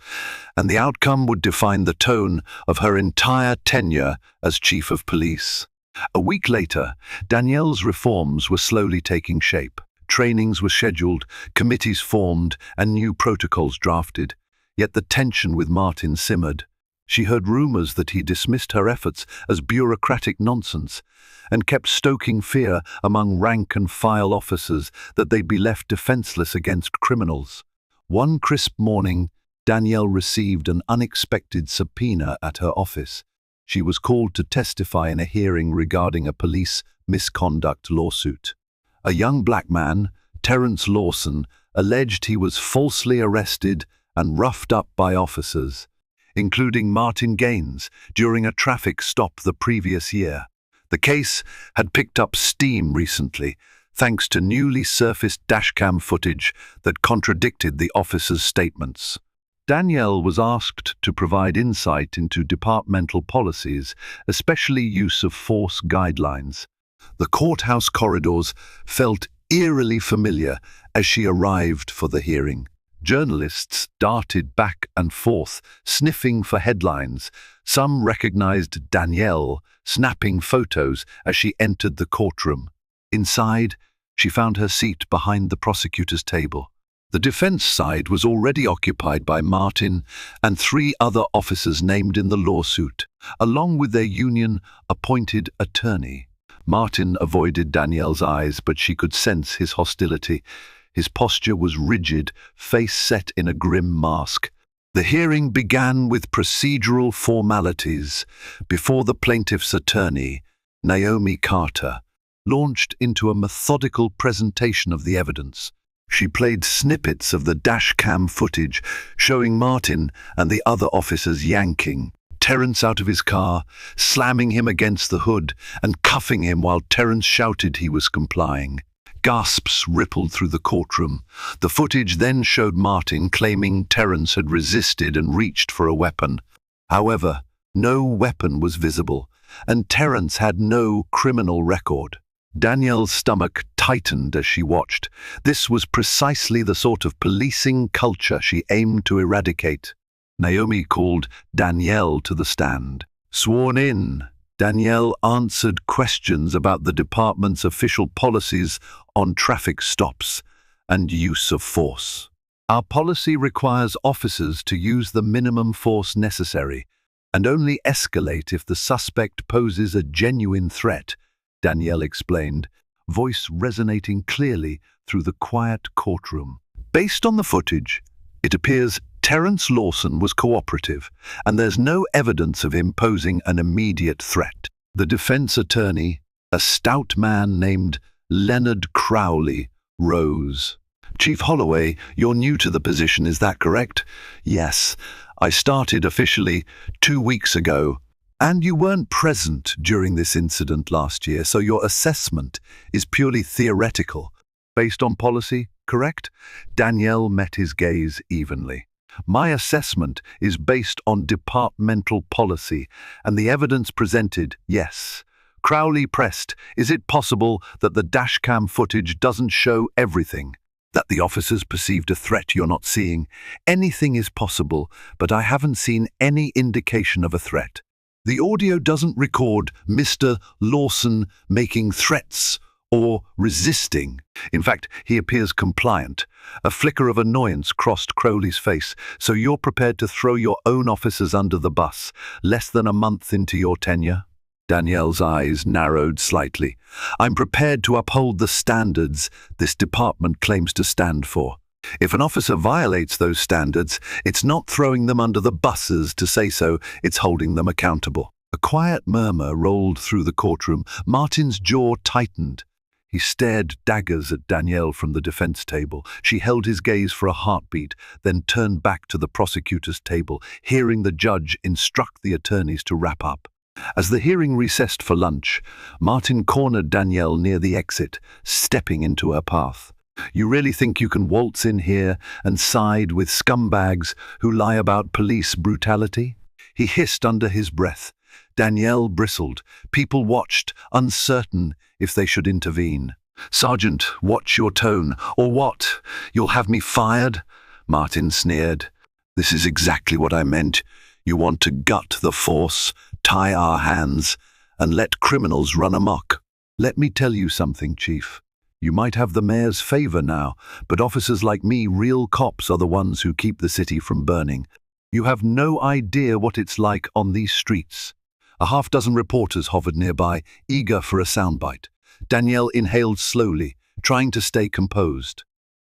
and the outcome would define the tone of her entire tenure as chief of police. A week later, Danielle's reforms were slowly taking shape. Trainings were scheduled, committees formed, and new protocols drafted. Yet the tension with Martin simmered. She heard rumors that he dismissed her efforts as bureaucratic nonsense, and kept stoking fear among rank-and-file officers that they'd be left defenseless against criminals. One crisp morning, Danielle received an unexpected subpoena at her office. She was called to testify in a hearing regarding a police misconduct lawsuit. A young black man, Terrence Lawson, alleged he was falsely arrested and roughed up by officers, including Martin Gaines, during a traffic stop the previous year. The case had picked up steam recently, thanks to newly surfaced dashcam footage that contradicted the officer's statements. Danielle was asked to provide insight into departmental policies, especially use of force guidelines. The courthouse corridors felt eerily familiar as she arrived for the hearing. Journalists darted back and forth, sniffing for headlines. Some recognized Danielle, snapping photos as she entered the courtroom. Inside, she found her seat behind the prosecutor's table. The defense side was already occupied by Martin and 3 other officers named in the lawsuit, along with their union-appointed attorney. Martin avoided Danielle's eyes, but she could sense his hostility. His posture was rigid, face set in a grim mask. The hearing began with procedural formalities before the plaintiff's attorney, Naomi Carter, launched into a methodical presentation of the evidence. She played snippets of the dashcam footage showing Martin and the other officers yanking Terrence out of his car, slamming him against the hood and cuffing him while Terrence shouted he was complying. Gasps rippled through the courtroom. The footage then showed Martin claiming Terrence had resisted and reached for a weapon. However, no weapon was visible, and Terrence had no criminal record. Danielle's stomach tightened as she watched. This was precisely the sort of policing culture she aimed to eradicate. Naomi called Danielle to the stand. Sworn in, Danielle answered questions about the department's official policies on traffic stops and use of force. Our policy requires officers to use the minimum force necessary and only escalate if the suspect poses a genuine threat, Danielle explained, voice resonating clearly through the quiet courtroom. Based on the footage, it appears Terence Lawson was cooperative, and there's no evidence of him posing an immediate threat. The defense attorney, a stout man named Leonard Crowley, rose. Chief Holloway, you're new to the position, is that correct? Yes, I started officially 2 weeks ago. And you weren't present during this incident last year, so your assessment is purely theoretical, based on policy, correct? Danielle met his gaze evenly. My assessment is based on departmental policy, and the evidence presented, yes. Crowley pressed, is it possible that the dashcam footage doesn't show everything? That the officers perceived a threat you're not seeing? Anything is possible, but I haven't seen any indication of a threat. The audio doesn't record Mr. Lawson making threats or resisting. In fact, he appears compliant. A flicker of annoyance crossed Crowley's face. So you're prepared to throw your own officers under the bus, less than a month into your tenure? Danielle's eyes narrowed slightly. I'm prepared to uphold the standards this department claims to stand for. If an officer violates those standards, it's not throwing them under the buses to say so, it's holding them accountable. A quiet murmur rolled through the courtroom. Martin's jaw tightened. He stared daggers at Danielle from the defense table. She held his gaze for a heartbeat, then turned back to the prosecutor's table, hearing the judge instruct the attorneys to wrap up. As the hearing recessed for lunch, Martin cornered Danielle near the exit, stepping into her path. You really think you can waltz in here and side with scumbags who lie about police brutality? He hissed under his breath. Danielle bristled. People watched, uncertain if they should intervene. Sergeant, watch your tone. Or what? You'll have me fired? Martin sneered. This is exactly what I meant. You want to gut the force, tie our hands, and let criminals run amok. Let me tell you something, Chief. You might have the mayor's favor now, but officers like me, real cops, are the ones who keep the city from burning. You have no idea what it's like on these streets. A half-dozen reporters hovered nearby, eager for a soundbite. Danielle inhaled slowly, trying to stay composed.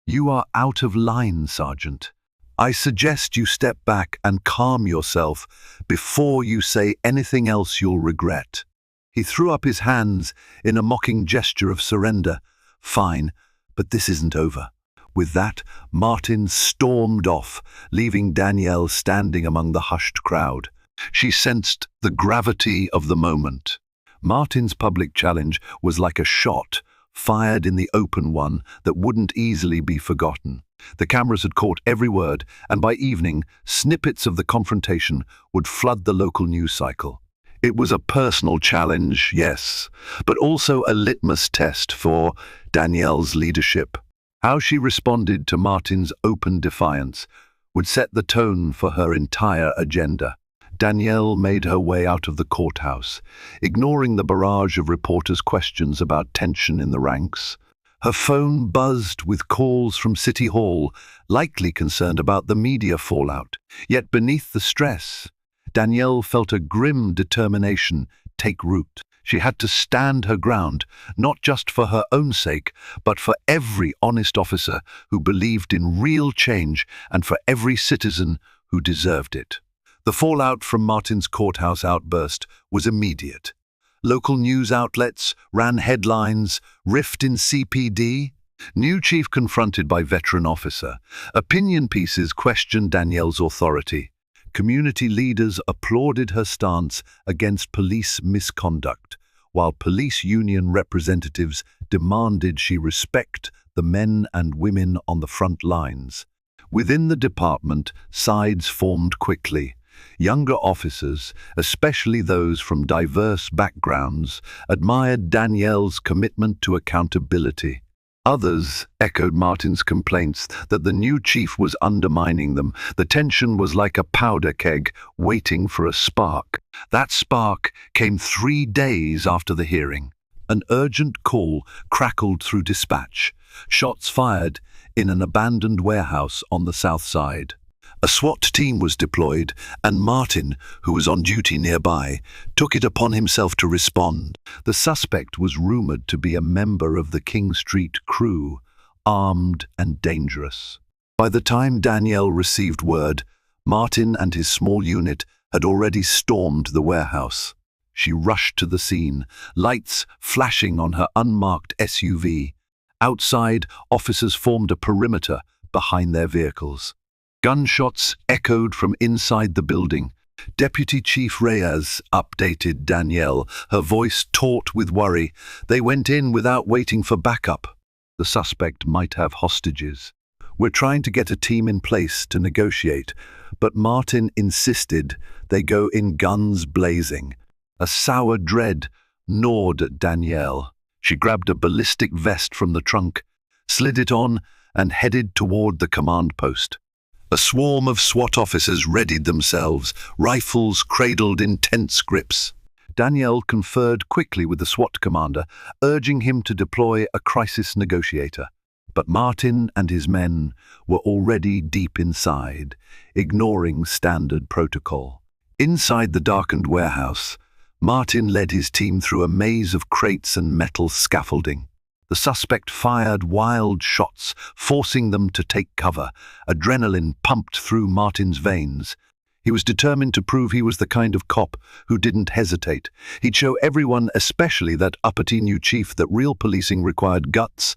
You are out of line, Sergeant. I suggest you step back and calm yourself before you say anything else you'll regret. He threw up his hands in a mocking gesture of surrender. Fine, but this isn't over. With that, Martin stormed off, leaving Danielle standing among the hushed crowd. She sensed the gravity of the moment. Martin's public challenge was like a shot, fired in the open one that wouldn't easily be forgotten. The cameras had caught every word, and by evening, snippets of the confrontation would flood the local news cycle. It was a personal challenge, yes, but also a litmus test for Danielle's leadership. How she responded to Martin's open defiance would set the tone for her entire agenda. Danielle made her way out of the courthouse, ignoring the barrage of reporters' questions about tension in the ranks. Her phone buzzed with calls from City Hall, likely concerned about the media fallout. Yet beneath the stress, Danielle felt a grim determination take root. She had to stand her ground, not just for her own sake, but for every honest officer who believed in real change and for every citizen who deserved it. The fallout from Martin's courthouse outburst was immediate. Local news outlets ran headlines, "Rift in CPD," new chief confronted by veteran officer. Opinion pieces questioned Danielle's authority. Community leaders applauded her stance against police misconduct, while police union representatives demanded she respect the men and women on the front lines. Within the department, sides formed quickly. Younger officers, especially those from diverse backgrounds, admired Danielle's commitment to accountability. Others echoed Martin's complaints that the new chief was undermining them. The tension was like a powder keg waiting for a spark. That spark came 3 days after the hearing. An urgent call crackled through dispatch. Shots fired in an abandoned warehouse on the south side. A SWAT team was deployed, and Martin, who was on duty nearby, took it upon himself to respond. The suspect was rumored to be a member of the King Street crew, armed and dangerous. By the time Danielle received word, Martin and his small unit had already stormed the warehouse. She rushed to the scene, lights flashing on her unmarked SUV. Outside, officers formed a perimeter behind their vehicles. Gunshots echoed from inside the building. Deputy Chief Reyes updated Danielle, her voice taut with worry. They went in without waiting for backup. The suspect might have hostages. We're trying to get a team in place to negotiate, but Martin insisted they go in guns blazing. A sour dread gnawed at Danielle. She grabbed a ballistic vest from the trunk, slid it on, and headed toward the command post. A swarm of SWAT officers readied themselves, rifles cradled in tense grips. Danielle conferred quickly with the SWAT commander, urging him to deploy a crisis negotiator. But Martin and his men were already deep inside, ignoring standard protocol. Inside the darkened warehouse, Martin led his team through a maze of crates and metal scaffolding. The suspect fired wild shots, forcing them to take cover. Adrenaline pumped through Martin's veins. He was determined to prove he was the kind of cop who didn't hesitate. He'd show everyone, especially that uppity new chief, that real policing required guts,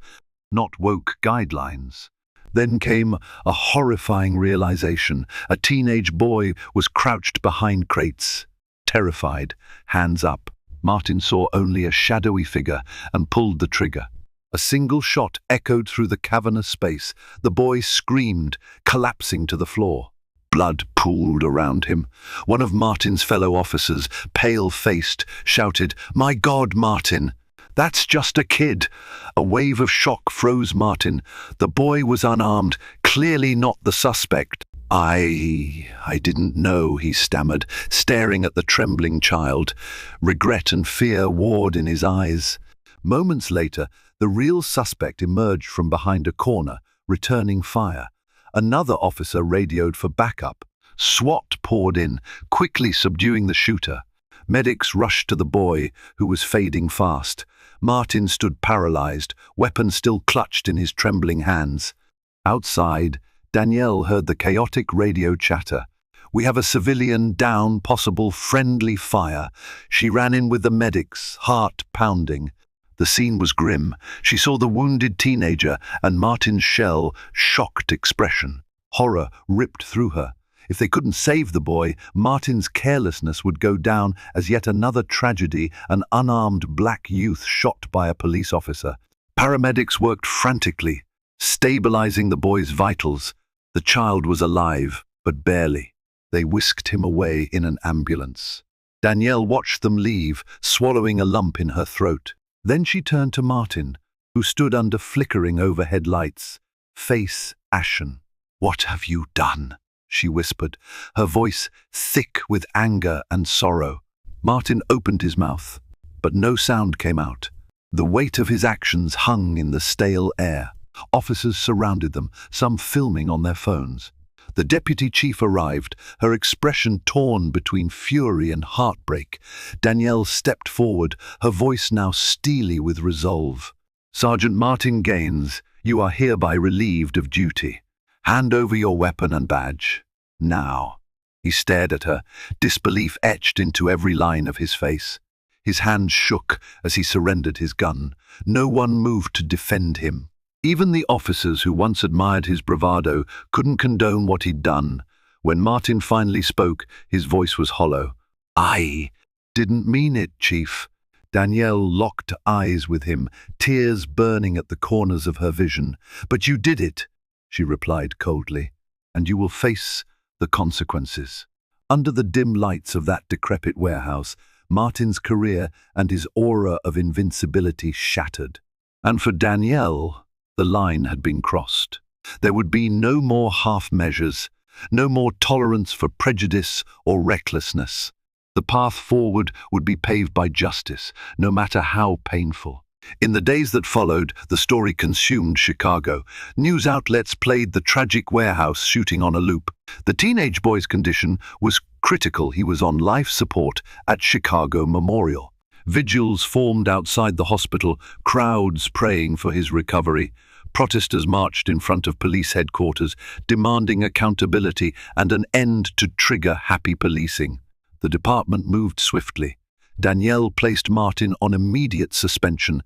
not woke guidelines. Then came a horrifying realization. A teenage boy was crouched behind crates, terrified, hands up. Martin saw only a shadowy figure and pulled the trigger. A single shot echoed through the cavernous space. The boy screamed, collapsing to the floor. Blood pooled around him. One of Martin's fellow officers, pale-faced, shouted, "My God, Martin! That's just a kid!" A wave of shock froze Martin. The boy was unarmed, clearly not the suspect. I didn't know," he stammered, staring at the trembling child. Regret and fear warred in his eyes. Moments later, the real suspect emerged from behind a corner, returning fire. Another officer radioed for backup. SWAT poured in, quickly subduing the shooter. Medics rushed to the boy, who was fading fast. Martin stood paralyzed, weapon still clutched in his trembling hands. Outside, Danielle heard the chaotic radio chatter. "We have a civilian down, possible friendly fire." She ran in with the medics, heart pounding. The scene was grim. She saw the wounded teenager and Martin's shell, shocked expression. Horror ripped through her. If they couldn't save the boy, Martin's carelessness would go down as yet another tragedy, an unarmed black youth shot by a police officer. Paramedics worked frantically, stabilizing the boy's vitals. The child was alive, but barely. They whisked him away in an ambulance. Danielle watched them leave, swallowing a lump in her throat. Then she turned to Martin, who stood under flickering overhead lights, face ashen. "What have you done?" she whispered, her voice thick with anger and sorrow. Martin opened his mouth, but no sound came out. The weight of his actions hung in the stale air. Officers surrounded them, some filming on their phones. The deputy chief arrived, her expression torn between fury and heartbreak. Danielle stepped forward, her voice now steely with resolve. "Sergeant Martin Gaines, you are hereby relieved of duty. Hand over your weapon and badge. Now." He stared at her, disbelief etched into every line of his face. His hands shook as he surrendered his gun. No one moved to defend him. Even the officers who once admired his bravado couldn't condone what he'd done. When Martin finally spoke, his voice was hollow. "I didn't mean it, Chief." Danielle locked eyes with him, tears burning at the corners of her vision. "But you did it," she replied coldly, "and you will face the consequences." Under the dim lights of that decrepit warehouse, Martin's career and his aura of invincibility shattered. And for Danielle, the line had been crossed. There would be no more half measures, no more tolerance for prejudice or recklessness. The path forward would be paved by justice, no matter how painful. In the days that followed, the story consumed Chicago. News outlets played the tragic warehouse shooting on a loop. The teenage boy's condition was critical. He was on life support at Chicago Memorial. Vigils formed outside the hospital, crowds praying for his recovery. Protesters marched in front of police headquarters, demanding accountability and an end to trigger happy policing. The department moved swiftly. Danielle placed Martin on immediate suspension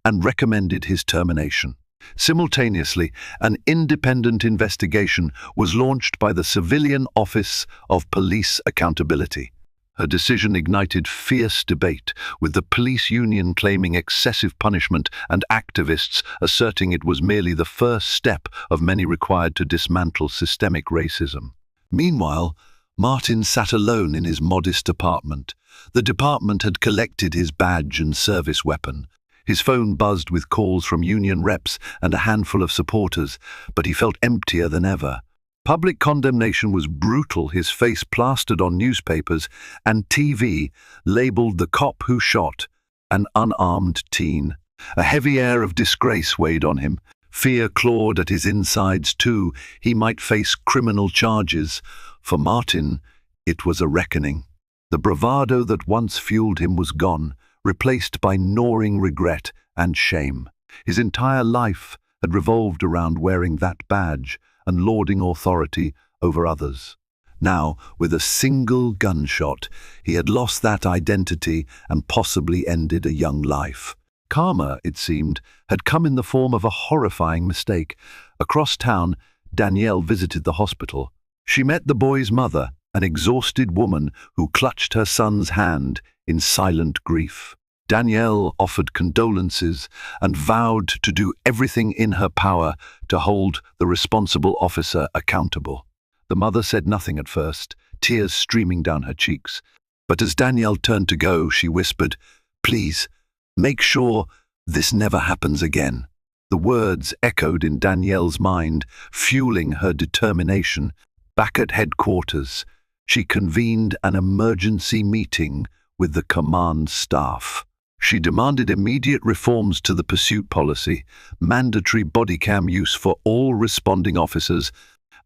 and recommended his termination. Simultaneously, an independent investigation was launched by the Civilian Office of Police Accountability. Her decision ignited fierce debate, with the police union claiming excessive punishment and activists asserting it was merely the first step of many required to dismantle systemic racism. Meanwhile, Martin sat alone in his modest apartment. The department had collected his badge and service weapon. His phone buzzed with calls from union reps and a handful of supporters, but he felt emptier than ever. Public condemnation was brutal, his face plastered on newspapers, and TV labeled the cop who shot an unarmed teen. A heavy air of disgrace weighed on him. Fear clawed at his insides too. He might face criminal charges. For Martin, it was a reckoning. The bravado that once fueled him was gone, replaced by gnawing regret and shame. His entire life had revolved around wearing that badge and lauding authority over others. Now, with a single gunshot, he had lost that identity and possibly ended a young life. Karma, it seemed, had come in the form of a horrifying mistake. Across town, Danielle visited the hospital. She met the boy's mother, an exhausted woman who clutched her son's hand in silent grief. Danielle offered condolences and vowed to do everything in her power to hold the responsible officer accountable. The mother said nothing at first, tears streaming down her cheeks. But as Danielle turned to go, she whispered, "Please, make sure this never happens again." The words echoed in Danielle's mind, fueling her determination. Back at headquarters, she convened an emergency meeting with the command staff. She demanded immediate reforms to the pursuit policy, mandatory body cam use for all responding officers,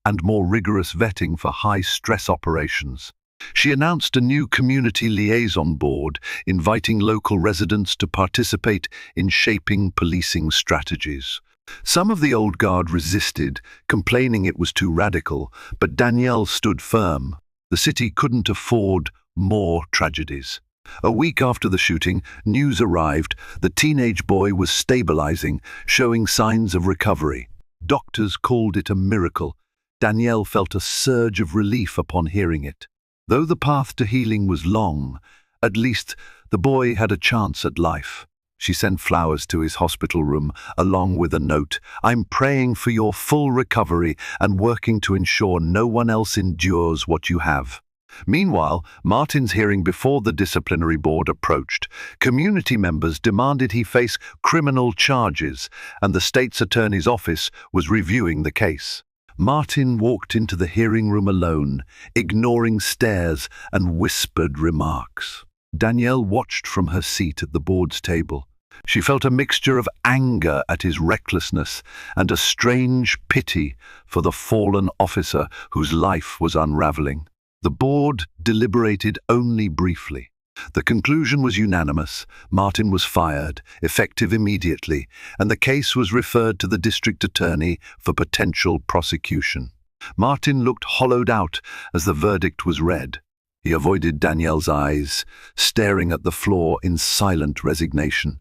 and more rigorous vetting for high-stress operations. She announced a new community liaison board, inviting local residents to participate in shaping policing strategies. Some of the old guard resisted, complaining it was too radical, but Danielle stood firm. The city couldn't afford more tragedies. A week after the shooting, news arrived. The teenage boy was stabilizing, showing signs of recovery. Doctors called it a miracle. Danielle felt a surge of relief upon hearing it. Though the path to healing was long, at least the boy had a chance at life. She sent flowers to his hospital room, along with a note, "I'm praying for your full recovery and working to ensure no one else endures what you have." Meanwhile, Martin's hearing before the disciplinary board approached. Community members demanded he face criminal charges, and the state's attorney's office was reviewing the case. Martin walked into the hearing room alone, ignoring stares and whispered remarks. Danielle watched from her seat at the board's table. She felt a mixture of anger at his recklessness and a strange pity for the fallen officer whose life was unraveling. The board deliberated only briefly. The conclusion was unanimous. Martin was fired, effective immediately, and the case was referred to the district attorney for potential prosecution. Martin looked hollowed out as the verdict was read. He avoided Danielle's eyes, staring at the floor in silent resignation.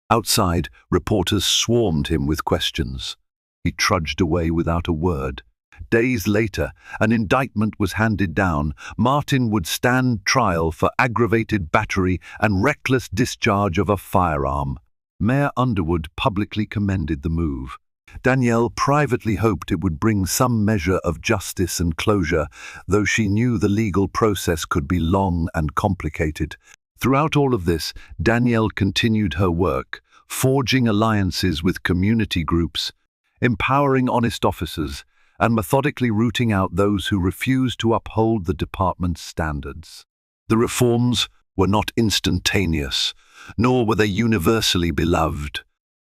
Outside, reporters swarmed him with questions. He trudged away without a word. Days later, an indictment was handed down. Martin would stand trial for aggravated battery and reckless discharge of a firearm. Mayor Underwood publicly commended the move. Danielle privately hoped it would bring some measure of justice and closure, though she knew the legal process could be long and complicated. Throughout all of this, Danielle continued her work, forging alliances with community groups, empowering honest officers, and methodically rooting out those who refused to uphold the department's standards. The reforms were not instantaneous, nor were they universally beloved,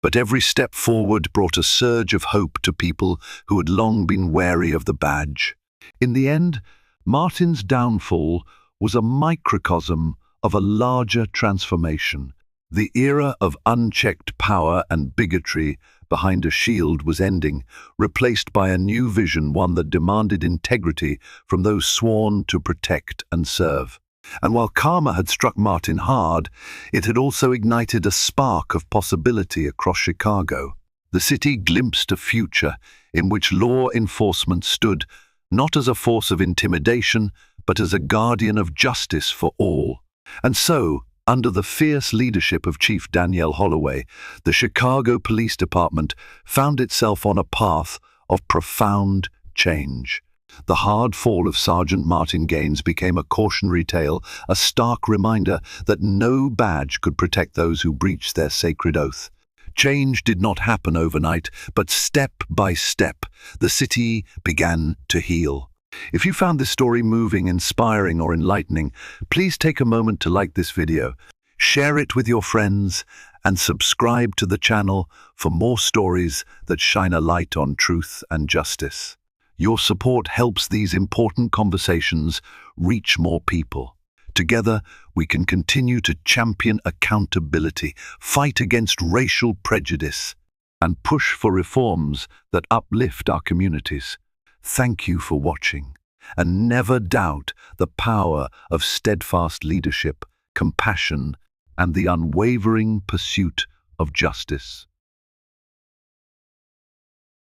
but every step forward brought a surge of hope to people who had long been wary of the badge. In the end, Martin's downfall was a microcosm of a larger transformation. The era of unchecked power and bigotry behind a shield was ending, replaced by a new vision, one that demanded integrity from those sworn to protect and serve. And while karma had struck Martin hard, it had also ignited a spark of possibility across Chicago. The city glimpsed a future in which law enforcement stood not as a force of intimidation, but as a guardian of justice for all. And so, under the fierce leadership of Chief Danielle Holloway, the Chicago Police Department found itself on a path of profound change. The hard fall of Sergeant Martin Gaines became a cautionary tale, a stark reminder that no badge could protect those who breached their sacred oath. Change did not happen overnight, but step by step, the city began to heal. If you found this story moving, inspiring, or enlightening, please take a moment to like this video, share it with your friends, and subscribe to the channel for more stories that shine a light on truth and justice. Your support helps these important conversations reach more people. Together, we can continue to champion accountability, fight against racial prejudice, and push for reforms that uplift our communities. Thank you for watching, and never doubt the power of steadfast leadership, compassion, and the unwavering pursuit of justice.